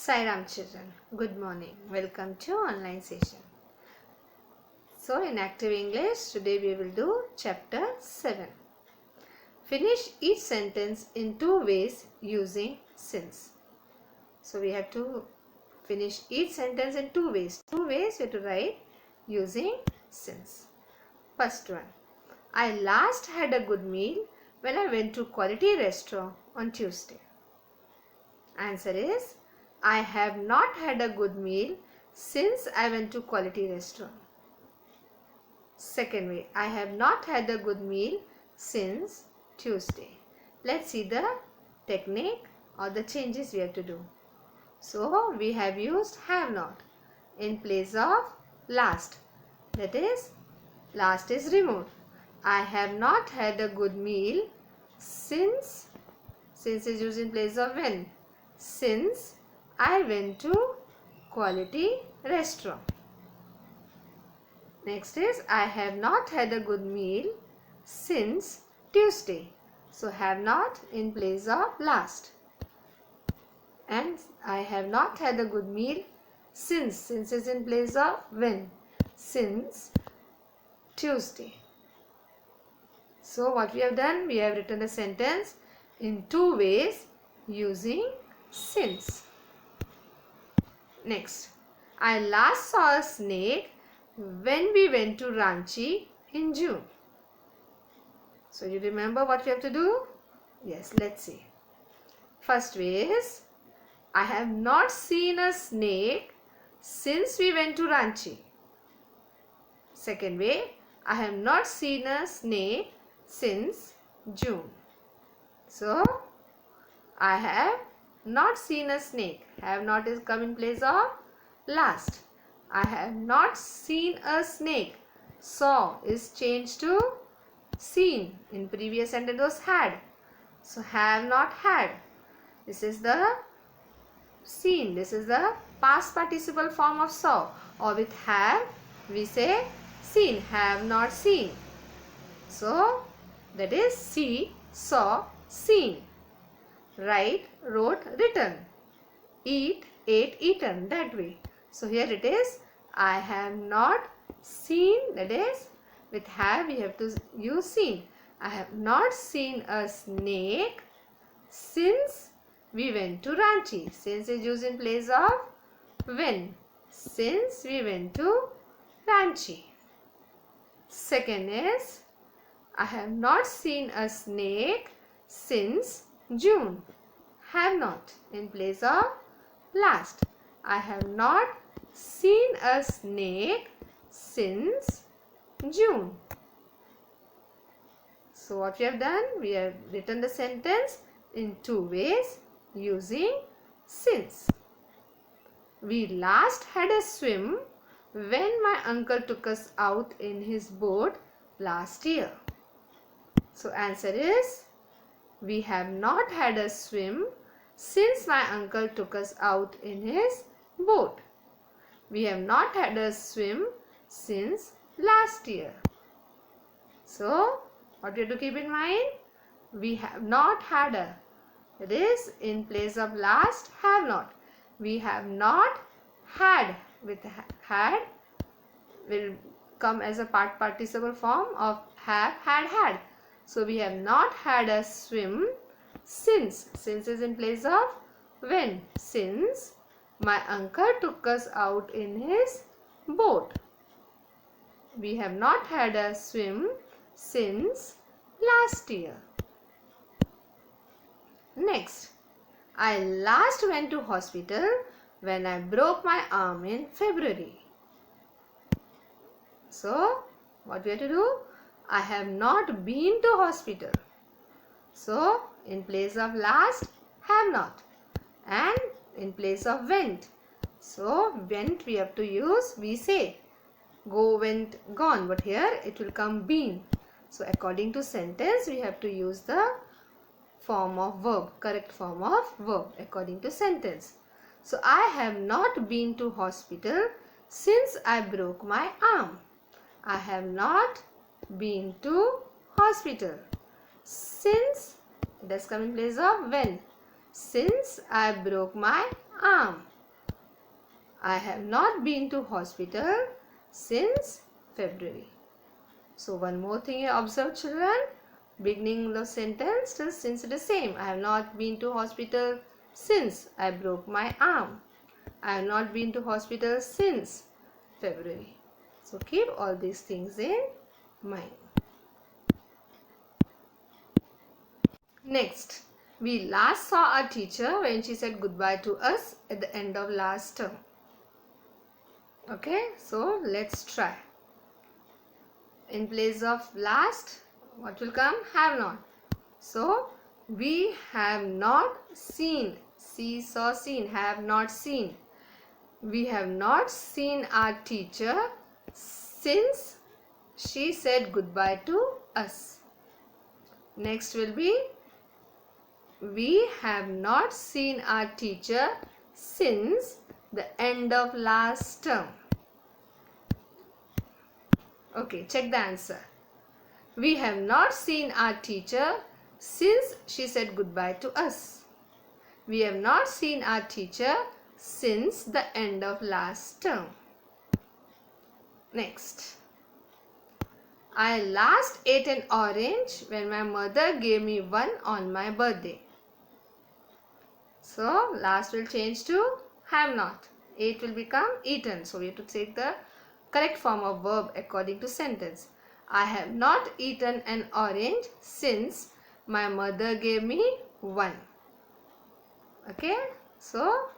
Sai Ram children, good morning. Welcome to online session. So in active English, today we will do chapter 7. Finish each sentence in two ways using since. So we have to finish each sentence in two ways. Two ways we have to write using since. First one, I last had a good meal when I went to quality restaurant on Tuesday. Answer is, I have not had a good meal since I went to quality restaurant. Second way, I have not had a good meal since Tuesday. Let's see the technique or the changes we have to do. So we have used have not in place of last. That is, last is removed. I have not had a good meal since is used in place of when. Since I went to quality restaurant. Next is, I have not had a good meal since Tuesday. So have not in place of last. And I have not had a good meal since is in place of when. Since Tuesday. So what we have done, we have written a sentence in two ways using since. Next, I last saw a snake when we went to Ranchi in June. So you remember what you have to do? Yes, let's see. First way is, I have not seen a snake since we went to Ranchi. Second way, I have not seen a snake since June. So, I have not seen a snake. Have not is come in place of last. I have not seen a snake. Saw is changed to seen. In previous sentence was had. So have not had. This is the seen. This is the past participle form of saw. Or with have we say seen. Have not seen. So that is see, saw, seen. Write, wrote, written. Eat, ate, eaten. That way. So here it is, I have not seen, that is, with have we have to use seen. I have not seen a snake since we went to Ranchi. Since is used in place of when. Since we went to Ranchi. Second is, I have not seen a snake since June. Have not in place of last. I have not seen a snake since June. So what we have done? We have written the sentence in two ways using since. We last had a swim when my uncle took us out in his boat last year. So answer is, we have not had a swim since my uncle took us out in his boat. We have not had a swim since last year. So, what we have to keep in mind? We have not had a. It is in place of last, have not. We have not had. With had will come as a participle form of have, had. So we have not had a swim since. Since is in place of when. Since my uncle took us out in his boat. We have not had a swim since last year. Next, I last went to hospital when I broke my arm in February. So, what we have to do? I have not been to hospital. So, in place of last, have not. And in place of went. So, went we have to use, we say, go, went, gone. But here it will come been. So, according to sentence, we have to use the form of verb, correct form of verb according to sentence. So, I have not been to hospital since I broke my arm. I have not been to hospital since, it has come in place of when. Since I broke my arm. I have not been to hospital since February. So one more thing you observe, children. Beginning the sentence still since it is same. I have not been to hospital since I broke my arm. I have not been to hospital since February. So keep all these things in mind. Next, we last saw our teacher when she said goodbye to us at the end of last term. Okay, so let's try. In place of last, what will come? Have not. So, we have not seen. See, saw, seen. Have not seen. We have not seen our teacher since she said goodbye to us. Next will be, we have not seen our teacher since the end of last term. Okay, check the answer. We have not seen our teacher since she said goodbye to us. We have not seen our teacher since the end of last term. Next. I last ate an orange when my mother gave me one on my birthday. So, last will change to have not. Ate will become eaten. So, we have to take the correct form of verb according to sentence. I have not eaten an orange since my mother gave me one. Okay, so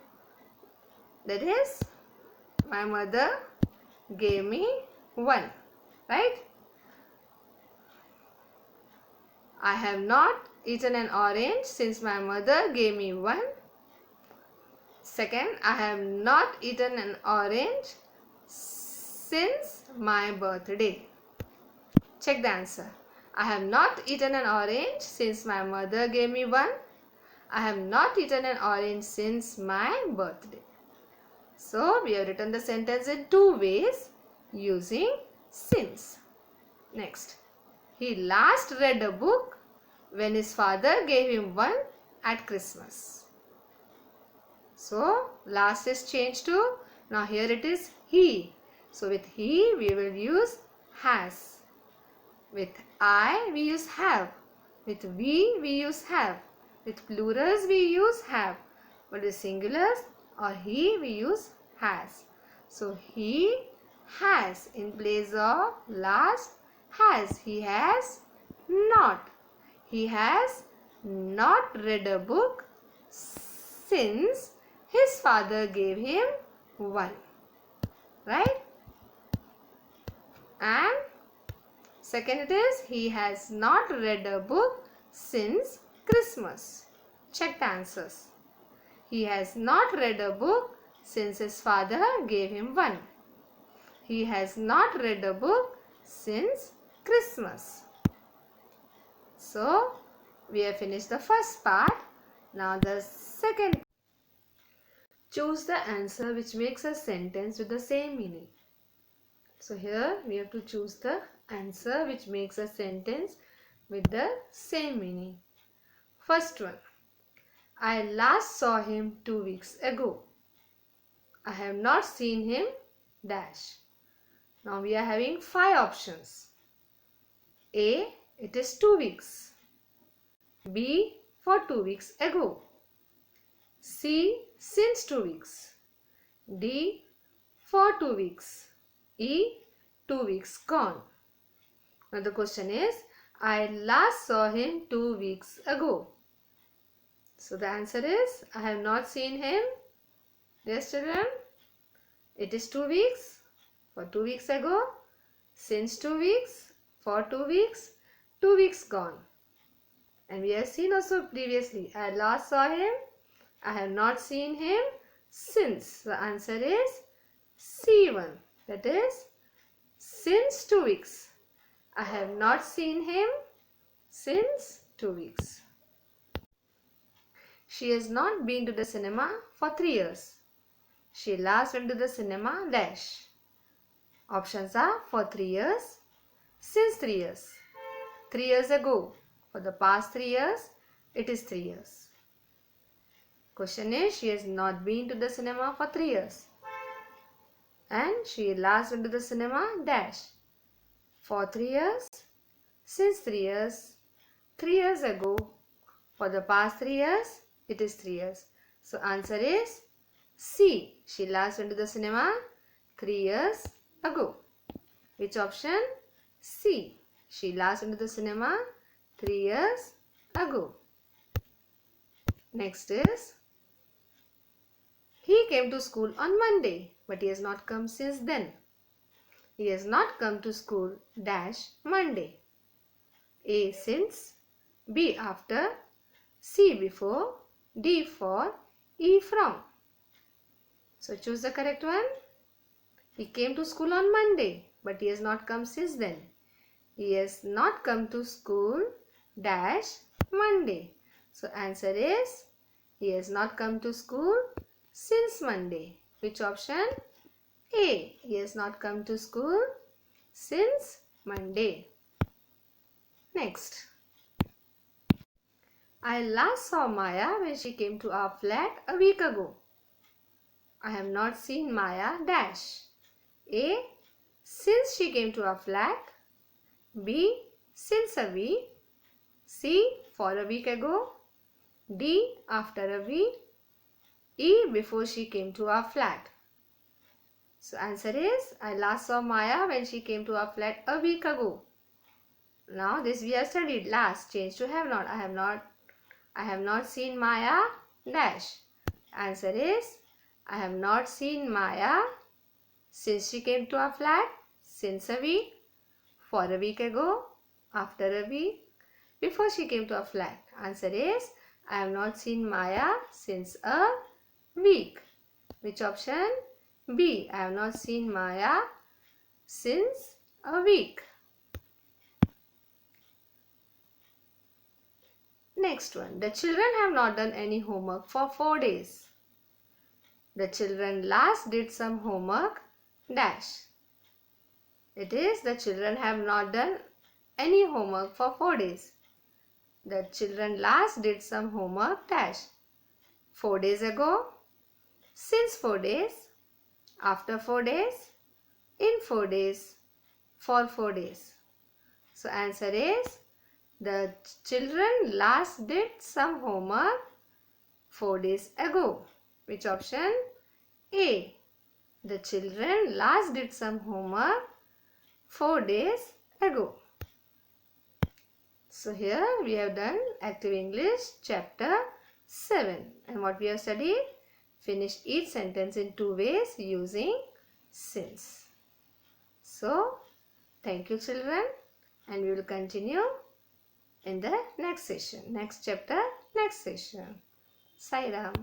that is my mother gave me one, right? I have not eaten an orange since my mother gave me one. Second, I have not eaten an orange since my birthday. Check the answer. I have not eaten an orange since my mother gave me one. I have not eaten an orange since my birthday. So, we have written the sentence in two ways using since. Next, he last read a book when his father gave him one at Christmas. So, last is changed to, now here it is he. So, with he we will use has. With I we use have. With we use have. With plurals we use have. But with singulars or he we use has. So he has in place of last has. He has not. He has not read a book since his father gave him one. Right? And second it is, he has not read a book since Christmas. Check the answers. He has not read a book since his father gave him one. He has not read a book since Christmas. So, we have finished the first part. Now the second. Choose the answer which makes a sentence with the same meaning. So here we have to choose the answer which makes a sentence with the same meaning. First one. I last saw him 2 weeks ago. I have not seen him dash. Now we are having 5 options. A. It is 2 weeks. B. For 2 weeks ago. C. Since 2 weeks. D. For 2 weeks. E. 2 weeks gone. Now the question is, I last saw him 2 weeks ago. So the answer is, I have not seen him. Yes, children. It is 2 weeks. For 2 weeks ago. Since 2 weeks. For 2 weeks. 2 weeks gone. And we have seen also previously, I last saw him. I have not seen him since. The answer is C1. That is, since 2 weeks. I have not seen him since 2 weeks. She has not been to the cinema for 3 years. She last went to the cinema dash. Options are for 3 years, since 3 years, 3 years ago. For the past 3 years, it is 3 years. Question is, she has not been to the cinema for 3 years. And she last went to the cinema dash. For 3 years, since 3 years, 3 years ago. For the past 3 years, it is 3 years. So answer is C. She last went to the cinema 3 years ago. Which option? C. She last went to the cinema 3 years ago. Next is, he came to school on Monday, but he has not come since then. He has not come to school dash Monday. A since, B after, C before, D for, E from. So choose the correct one. He came to school on Monday, but he has not come since then. He has not come to school dash Monday. So answer is, he has not come to school since Monday. Which option? A. He has not come to school since Monday. Next. I last saw Maya when she came to our flat a week ago. I have not seen Maya dash. A. Since she came to our flat. B. Since a week. C. For a week ago. D. After a week. E. Before she came to our flat. So answer is, I last saw Maya when she came to our flat a week ago. Now this we have studied. Last, change to have not. I have not seen Maya dash. Answer is, I have not seen Maya since she came to our flat, since a week, for a week ago, after a week, before she came to our flat. Answer is, I have not seen Maya since a week. Which option? B. I have not seen Maya since a week. Next one. The children have not done any homework for 4 days. The children last did some homework dash. It is, the children have not done any homework for 4 days. The children last did some homework dash. 4 days ago, since 4 days, after 4 days, in 4 days, for 4 days. So answer is, the children last did some homework 4 days ago. Which option? A. The children last did some homework 4 days ago. So here we have done Active English chapter 7. And what we have studied? Finish each sentence in 2 ways using since. So, thank you children, and we will continue in the next session, next chapter, next session. Sai Ram.